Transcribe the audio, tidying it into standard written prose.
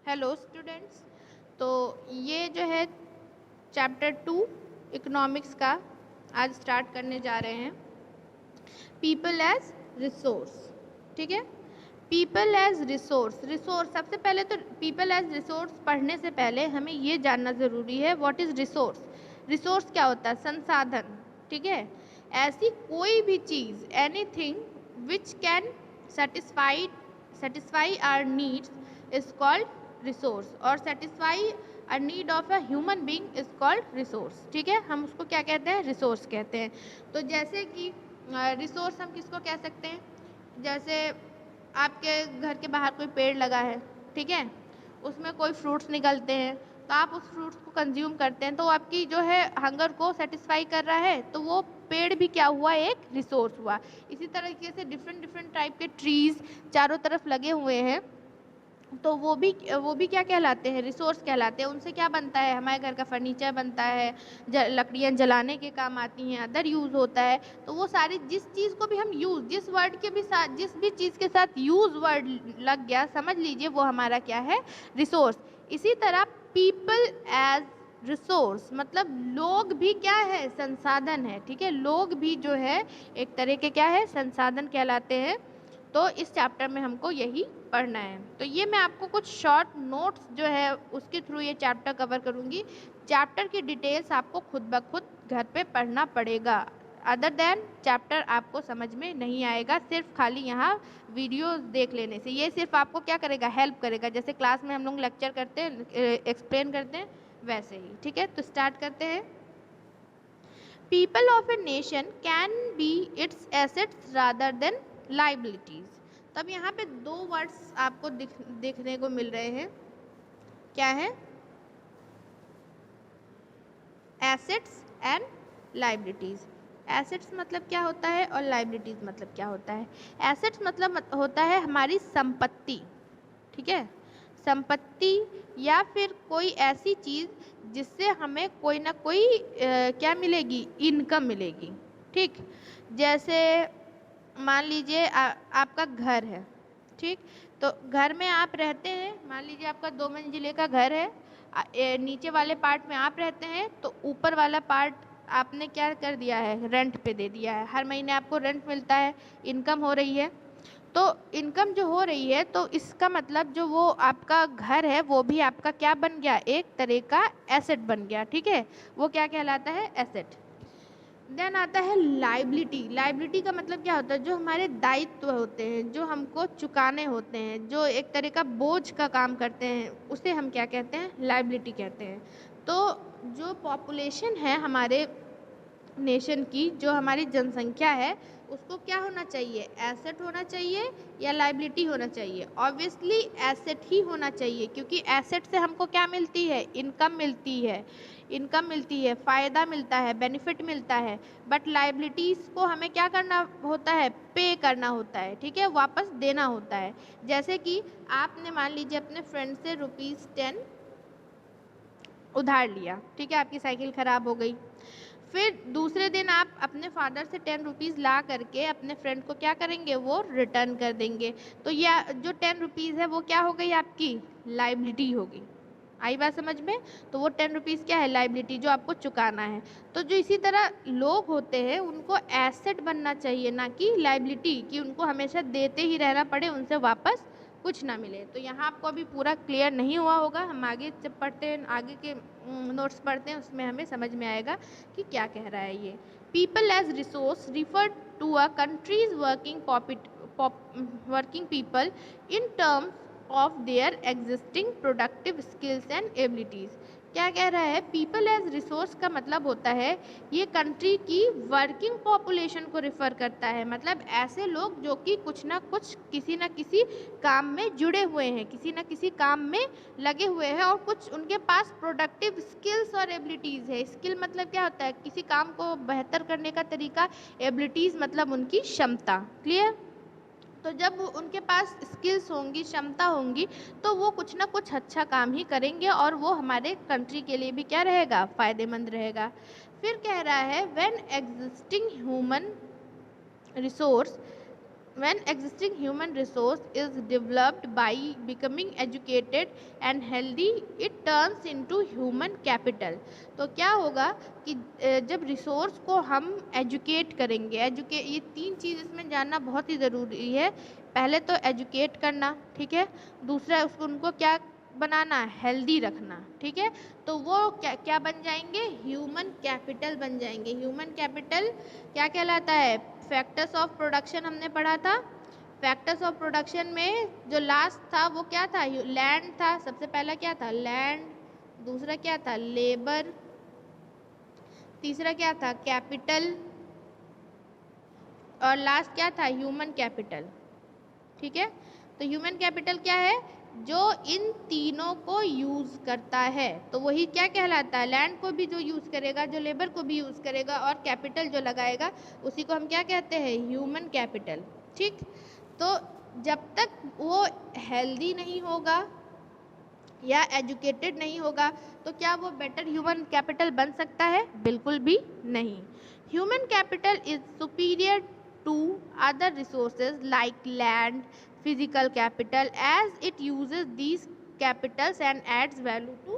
Hello students. तो ये जो है चैप्टर 2 इकोनॉमिक्स का आज स्टार्ट करने जा रहे हैं। पीपल एज रिसोर्स, ठीक है। पीपल एज रिसोर्स, रिसोर्स सबसे पहले तो पीपल एज रिसोर्स पढ़ने से पहले हमें ये जानना ज़रूरी है व्हाट इज़ रिसोर्स। रिसोर्स क्या होता है? संसाधन, ठीक है। ऐसी कोई भी चीज़, anything which can satisfy our needs is called resource, और satisfy a need of a human being is called resource, ठीक है। हम उसको क्या कहते हैं? रिसोर्स कहते हैं। तो जैसे कि रिसोर्स हम किसको कह सकते हैं? जैसे आपके घर के बाहर कोई पेड़ लगा है, ठीक है, उसमें कोई फ्रूट्स निकलते हैं, तो आप उस फ्रूट्स को कंज्यूम करते हैं, तो आपकी जो है हंगर को सेटिस्फाई कर रहा है, तो वो पेड़ भी क्या हुआ? एक रिसोर्स हुआ। इसी तरीके से डिफरेंट डिफरेंट टाइप के ट्रीज चारों तरफ लगे हुए हैं, तो वो भी क्या कहलाते हैं? रिसोर्स कहलाते हैं। उनसे क्या बनता है? हमारे घर का फर्नीचर बनता है, लकड़ियाँ जलाने के काम आती हैं, अदर यूज़ होता है। तो वो सारी जिस चीज़ को भी हम यूज़, जिस वर्ड के भी साथ, जिस भी चीज़ के साथ यूज़ वर्ड लग गया, समझ लीजिए वो हमारा क्या है? रिसोर्स। इसी तरह पीपल एज रिसोर्स मतलब लोग भी क्या है? संसाधन है, ठीक है। लोग भी जो है एक तरह के क्या है? संसाधन कहलाते हैं। तो इस चैप्टर में हमको यही पढ़ना है। तो ये मैं आपको कुछ शॉर्ट नोट्स जो है उसके थ्रू ये चैप्टर कवर करूँगी। चैप्टर की डिटेल्स आपको खुद ब खुद घर पे पढ़ना पड़ेगा, अदर देन चैप्टर आपको समझ में नहीं आएगा सिर्फ खाली यहाँ वीडियो देख लेने से। ये सिर्फ आपको क्या करेगा? हेल्प करेगा। जैसे क्लास में हम लोग लेक्चर करते हैं, एक्सप्लेन करते हैं, वैसे ही, ठीक है। तो स्टार्ट करते हैं। People of a nation can be its assets rather than liabilities। तब यहाँ पे दो वर्ड्स आपको देखने को मिल रहे हैं। क्या है? Assets and liabilities. एसेट्स मतलब क्या होता है और लाइबिलिटीज मतलब क्या होता है? एसेट्स मतलब होता है हमारी संपत्ति, ठीक है। संपत्ति या फिर कोई ऐसी चीज़ जिससे हमें कोई ना कोई क्या मिलेगी? इनकम मिलेगी, ठीक। जैसे मान लीजिए आपका घर है, ठीक। तो घर में आप रहते हैं, मान लीजिए आपका 2 मंजिले का घर है, नीचे वाले पार्ट में आप रहते हैं, तो ऊपर वाला पार्ट आपने क्या कर दिया है? रेंट पे दे दिया है। हर महीने आपको रेंट मिलता है, इनकम हो रही है। तो इनकम जो हो रही है, तो इसका मतलब जो वो आपका घर है वो भी आपका क्या बन गया? एक तरह का एसेट बन गया, ठीक है। वो क्या कहलाता है? एसेट। देन आता है लाइबिलिटी। लाइबिलिटी का मतलब क्या होता है? जो हमारे दायित्व होते हैं, जो हमको चुकाने होते हैं, जो एक तरह का बोझ का काम करते हैं, उसे हम क्या कहते हैं? लाइबिलिटी कहते हैं। तो जो पॉपुलेशन है हमारे नेशन की, जो हमारी जनसंख्या है, उसको क्या होना चाहिए? एसेट होना चाहिए या लाइबिलिटी होना चाहिए? ऑब्वियसली एसेट ही होना चाहिए, क्योंकि एसेट से हमको क्या मिलती है? इनकम मिलती है, इनकम मिलती है, फ़ायदा मिलता है, बेनिफिट मिलता है। बट लाइबिलिटीज़ को हमें क्या करना होता है? पे करना होता है, ठीक है, वापस देना होता है। जैसे कि आपने मान लीजिए अपने फ्रेंड से ₹10 उधार लिया, ठीक है, आपकी साइकिल ख़राब हो गई। फिर दूसरे दिन आप अपने फादर से 10 रुपीज़ ला करके अपने फ्रेंड को क्या करेंगे? वो रिटर्न कर देंगे। तो यह जो 10 रुपीज़ है वो क्या हो गई? आपकी लाइबिलिटी होगी। आई बात समझ में? तो वो 10 रुपीज़ क्या है? लाइबिलिटी, जो आपको चुकाना है। तो जो इसी तरह लोग होते हैं उनको एसेट बनना चाहिए, ना कि लाइबिलिटी, कि उनको हमेशा देते ही रहना पड़े, उनसे वापस कुछ ना मिले। तो यहाँ आपको अभी पूरा क्लियर नहीं हुआ होगा, हम आगे जब पढ़ते हैं, आगे के नोट्स पढ़ते हैं, उसमें हमें समझ में आएगा कि क्या कह रहा है ये। People as resource refer to a countries working people in terms of their existing productive skills and abilities. क्या कह रहा है? पीपल एज रिसोर्स का मतलब होता है ये कंट्री की वर्किंग पॉपुलेशन को रिफ़र करता है। मतलब ऐसे लोग जो कि कुछ ना कुछ, किसी न किसी काम में जुड़े हुए हैं, किसी न किसी काम में लगे हुए हैं, और कुछ उनके पास प्रोडक्टिव स्किल्स और एबिलिटीज़ है। स्किल मतलब क्या होता है? किसी काम को बेहतर करने का तरीका। एबिलिटीज़ मतलब उनकी क्षमता। क्लियर? तो जब उनके पास स्किल्स होंगी, क्षमता होंगी, तो वो कुछ ना कुछ अच्छा काम ही करेंगे, और वो हमारे कंट्री के लिए भी क्या रहेगा? फ़ायदेमंद रहेगा। फिर कह रहा है when existing human resource when existing human resource is developed by becoming educated and healthy, it turns into human capital. तो क्या होगा कि जब रिसोर्स को हम एजुकेट करेंगे, ये तीन चीज़ इसमें जानना बहुत ही ज़रूरी है। पहले तो एजुकेट करना, ठीक है, दूसरा उसको उनको क्या बनाना, हेल्दी रखना, ठीक है, तो वो क्या क्या बन जाएंगे, ह्यूमन कैपिटल बन जाएंगे। ह्यूमन कैपिटल क्या कहलाता है, फैक्टर्स ऑफ प्रोडक्शन हमने पढ़ा था। फैक्टर्स ऑफ प्रोडक्शन में जो लास्ट था वो क्या था, लैंड था। सबसे पहला क्या था, लैंड, दूसरा क्या था, लेबर, तीसरा क्या था, कैपिटल, और लास्ट क्या था, ह्यूमन कैपिटल, ठीक है। तो ह्यूमन कैपिटल क्या है, जो इन तीनों को यूज करता है, तो वही क्या कहलाता है, लैंड को भी जो यूज करेगा, जो लेबर को भी यूज करेगा, और कैपिटल जो लगाएगा, उसी को हम क्या कहते हैं, ह्यूमन कैपिटल, ठीक। तो जब तक वो हेल्दी नहीं होगा या एजुकेटेड नहीं होगा, तो क्या वो बेटर ह्यूमन कैपिटल बन सकता है, बिल्कुल भी नहीं। Human capital is superior to other resources like land, physical capital, as it uses these capitals and adds value to